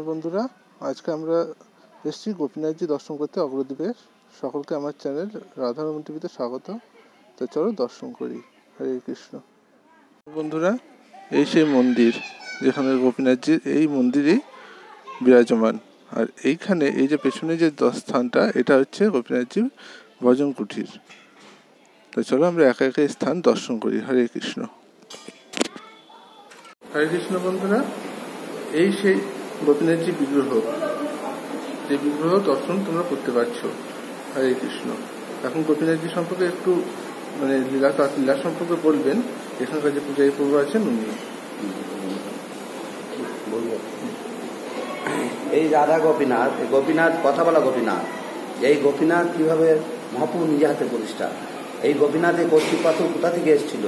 বন্ধুরা, আজকে আমরা এসেছি গোপীনাথজি দর্শন করতে অগ্রদ্বীপে। সকলকে আমার চ্যানেল রাধারমণ টিভিতে স্বাগত। তো চলো দর্শন করি। হরে কৃষ্ণ। বন্ধুরা, এই সেই মন্দির যেখানে গোপীনাথজির এই মন্দিরেই বিরাজমান। আর এইখানে এই যে পেছনে যে স্থানটা, এটা হচ্ছে গোপীনাথজির ভজন কুঠির। তো চলো আমরা একে একে স্থান দর্শন করি। হরে কৃষ্ণ। হরে কৃষ্ণ বন্ধুরা, এই সেই গোপীনাথজি বিগ্রহ, যে বিগ্রহ দর্শন তোমরা করতে পারছো। হরে কৃষ্ণ। এখন গোপীনাথজি সম্পর্কে একটু লীলা সম্পর্কে বলবেন এখানকার যে পূজারী প্রভু আছেন উনি। এই রাধা গোপীনাথ, গোপীনাথ কথা বলা গোপীনাথ, এই গোপীনাথ কিভাবে মহাপ্রভু নিজে হাতে প্রতিষ্ঠা। এই গোপীনাথের কৌশিক পাথর কোথা থেকে এসেছিল?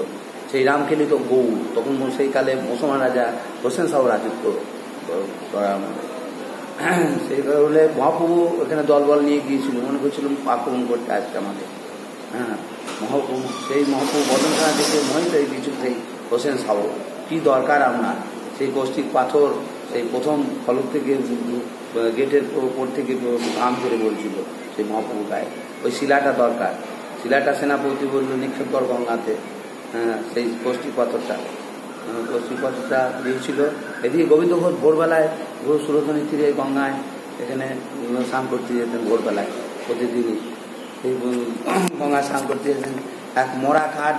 সেই রামকেলিত গৌড়, তখন সেই কালে মুসলমান রাজা হোসেন শাহ রাজত্ব সেই কারণে মহাপ্রভু ওখানে দলবল নিয়ে গিয়েছিল, মনে করছিলাম আক্রমণ করতে আজকে আমাদের। মহাপ্রভু সেই মহাপ্রভু বদনখানা দেখে মোহিত হয়ে গিয়েছিল সেই হোসেন শাহ, কি দরকার আপনার? সেই কৌশিক পাথর সেই প্রথম ফলক থেকে গেটের ওপর থেকে আম করে বলছিল সেই মহাপ্রভু গায়ে, ওই শিলাটা দরকার। শিলাটা সেনাপতি বলল নিক্ষেপ কর গঙ্গাতে। সেই কৌশিক পাথরটা দিয়েছিল। এদিকে গোবিন্দ ঘোষ ভোরবেলায় ঘোষ সুরধনী তীরে গঙ্গায় এখানে স্নান করতে যেতেন ভোরবেলায় প্রতিদিনই। সেই গঙ্গায় স্নান করতে যেতেন। এক মরা কাঠ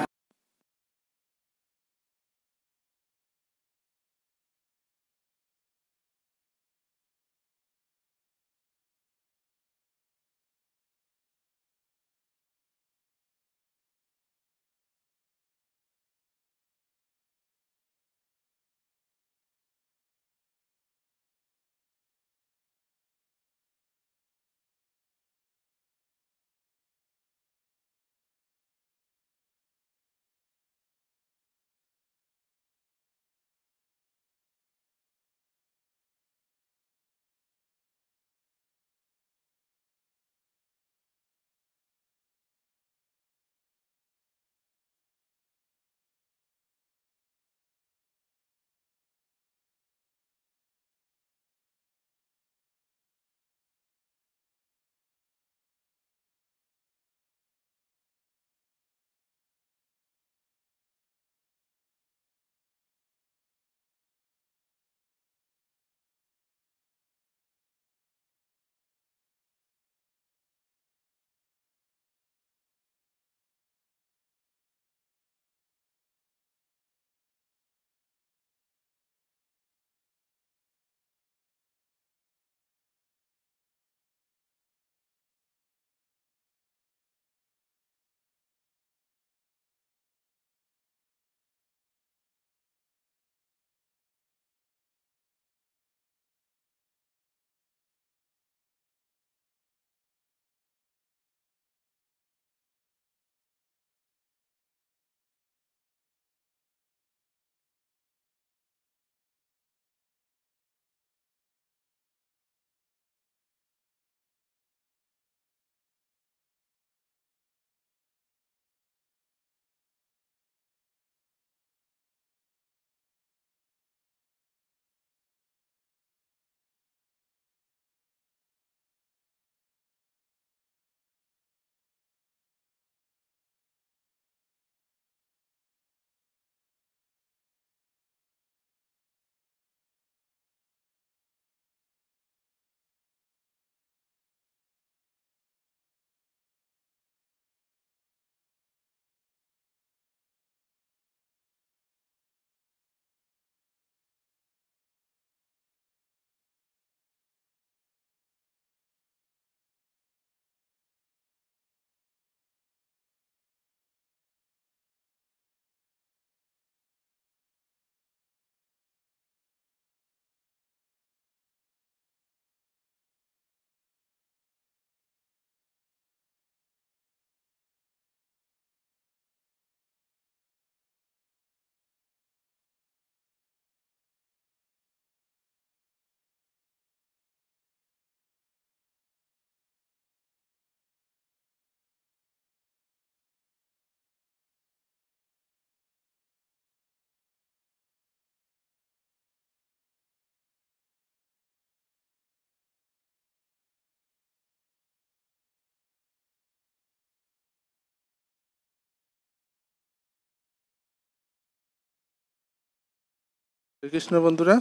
কৃষ্ণ বন্ধুরা,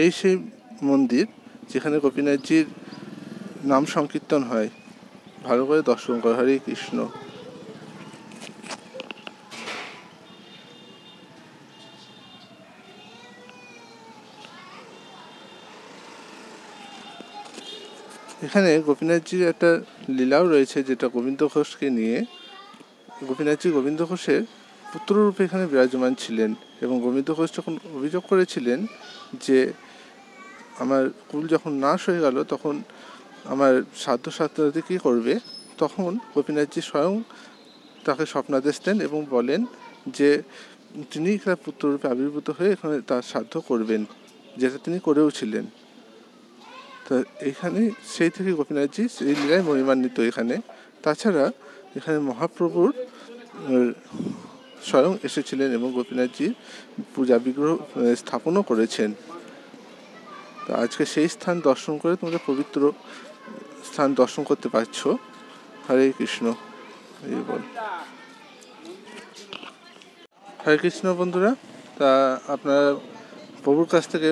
এই সেই মন্দির যেখানে গোপীনাথজির নাম সংকীর্তন হয়। ভালো করে দর্শন করো। হরে কৃষ্ণ। এখানে গোপীনাথজির একটা লীলাও রয়েছে, যেটা গোবিন্দ ঘোষকে নিয়ে। গোপীনাথজি গোবিন্দ ঘোষের পুত্ররূপে এখানে বিরাজমান ছিলেন, এবং গোবিন্দ ঘোষ যখন অভিযোগ করেছিলেন যে আমার কুল যখন নাশ হয়ে গেল, তখন আমার সাধ্য সাধ্যতে কী করবে, তখন গোপীনাথজি স্বয়ং তাকে স্বপ্নাদেশ দেন এবং বলেন যে তিনি তার পুত্ররূপে আবির্ভূত হয়ে এখানে তার সাধ্য করবেন, যেটা তিনি করেও ছিলেন। তো এখানে সেই থেকে গোপীনাথজি সেই লীলায় মহিমান্বিত এখানে। তাছাড়া এখানে মহাপ্রভুর স্বয়ং এসেছিলেন এবং গোপীনাথজি পূজা বিগ্রহ স্থাপনও করেছেন। তো আজকে সেই স্থান দর্শন করে তোমরা পবিত্র স্থান দর্শন করতে পারছো। হরে কৃষ্ণ। এই বল। হরে কৃষ্ণ বন্ধুরা, তা আপনারা প্রভুর কাছ থেকে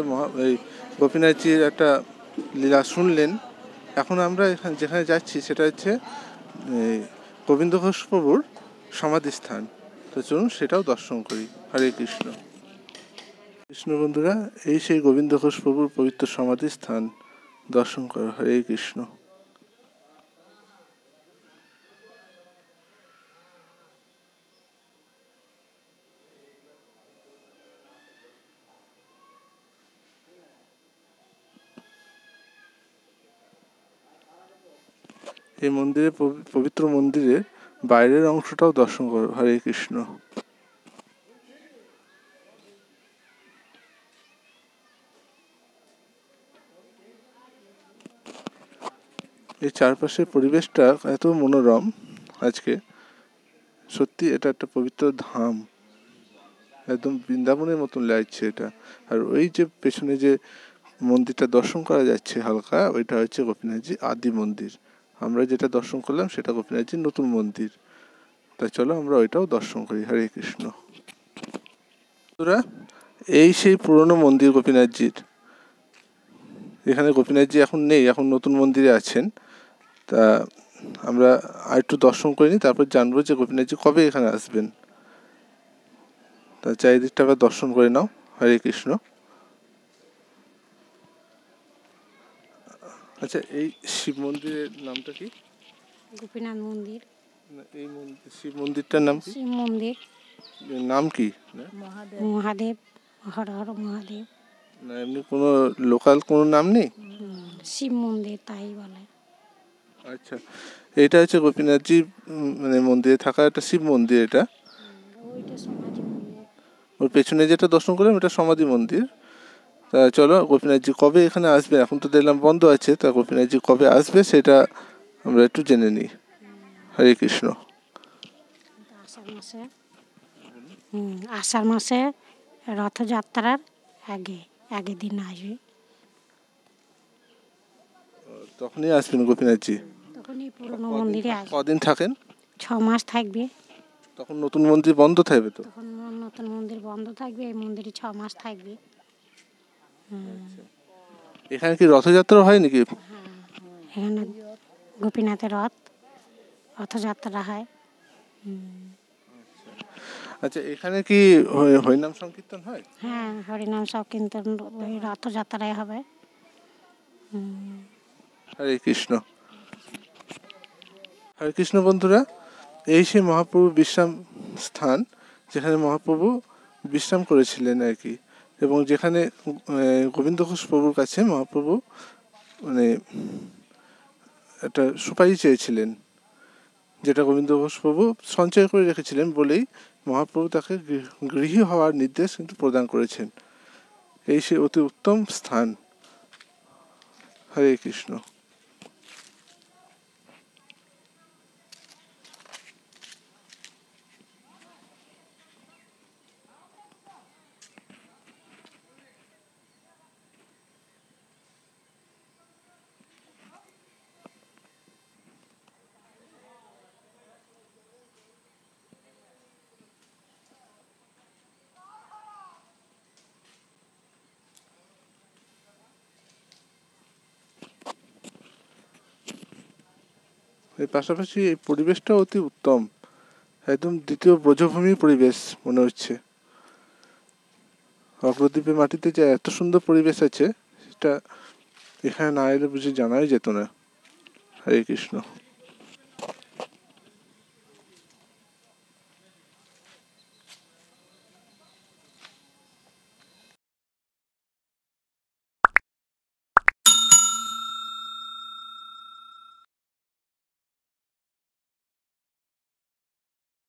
এই গোপীনাথজির একটা লীলা শুনলেন। এখন আমরা এখানে যেখানে যাচ্ছি সেটা হচ্ছে গোবিন্দ ঘোষ প্রভুর সমাধিস্থান। তো চলুন সেটাও দর্শন করি। হরে কৃষ্ণ। কৃষ্ণ বন্ধুরা, এই সেই গোবিন্দ ঘোষ প্রভুর পবিত্র সমাধিস্থান দর্শন করো। হরে কৃষ্ণ। এই মন্দিরে পবিত্র মন্দিরের বাইরের অংশটাও দর্শন করো। হরে কৃষ্ণ। এই চারপাশের পরিবেশটা এত মনোরম আজকে, সত্যি এটা একটা পবিত্র ধাম, একদম বৃন্দাবনের মতন লাগছে এটা। আর ওই যে পেছনে যে মন্দিরটা দর্শন করা যাচ্ছে হালকা, ওইটা হচ্ছে গোপীনাথজি আদি মন্দির। আমরা যেটা দর্শন করলাম সেটা গোপীনাথজির নতুন মন্দির। তাই চলো আমরা ওইটাও দর্শন করি। হরে কৃষ্ণ। এই সেই পুরনো মন্দির গোপীনাথজির। এখানে গোপীনাথজি এখন নেই, এখন নতুন মন্দিরে আছেন। তা আমরা আর একটু দর্শন করে নিই, তারপর জানবো যে গোপীনাথজি কবে এখানে আসবেন। তা চারিদিকটা আবার দর্শন করে নাও। হরে কৃষ্ণ। আচ্ছা, এই শিব মন্দিরের নামটা কি? গোপীনাথ মন্দির। এই শিব মন্দিরটার নাম কি? শিব মন্দির। নাম কি? মহাদেব। হর হর মহাদেব। না, এমনি কোনো লোকাল কোনো নাম নেই? শিব মন্দির তাই বলে। আচ্ছা, এটা হচ্ছে গোপীনাথজি মানে মন্দিরে থাকা একটা শিব মন্দির। এটা ওইটা সমাধি মন্দির। ওর পেছনে যেটা দর্শন করলাম এটা সমাধি মন্দির। তা চলো গোপীনাথজি কবে এখানে আসবে, এখন তো দেখলাম বন্ধ আছে, তা গোপীনাথজি কবে আসবে সেটা আমরা একটু জেনে নিই। হরে কৃষ্ণ। আষাঢ় মাসে রথযাত্রার আগে দিন আসবে। তখনই আসবেন গোপীনাথজি? তখনই পুরনো মন্দিরে আসবে। কদিন থাকেন? 6 মাস থাকবে। তখন নতুন মন্দির বন্ধ থাকবে তো? তখন নতুন মন্দির বন্ধ থাকবে, এই মন্দিরে 6 মাস থাকবে। এখানে কি রথযাত্রা হয় নাকি? এখানে গোপীনাথের রথযাত্রা হয়। আচ্ছা, এখানে কি হরিনাম সংকীর্তন হয়? হ্যাঁ, হরিনাম সংকীর্তন ওই রথযাত্রায় হবে। হরে কৃষ্ণ। হরে কৃষ্ণ বন্ধুরা, এই সেই মহাপ্রভু বিশ্রাম স্থান, যেখানে মহাপ্রভু বিশ্রাম করেছিলেন আর কি, এবং যেখানে গোবিন্দ ঘোষ প্রভুর কাছে মহাপ্রভু মানে একটা সুপারি চেয়েছিলেন, যেটা গোবিন্দ ঘোষ প্রভু সঞ্চয় করে রেখেছিলেন বলেই মহাপ্রভু তাকে গৃহী হওয়ার নির্দেশ কিন্তু প্রদান করেছেন। এই সে অতি উত্তম স্থান। হরে কৃষ্ণ। এর পাশাপাশি এই পরিবেশটাও অতি উত্তম, একদম দ্বিতীয় ব্রজভূমি পরিবেশ মনে হচ্ছে। অগ্রদ্বীপের মাটিতে যে এত সুন্দর পরিবেশ আছে সেটা এখানে না এলে বুঝে জানাই যেত না। হরে কৃষ্ণ।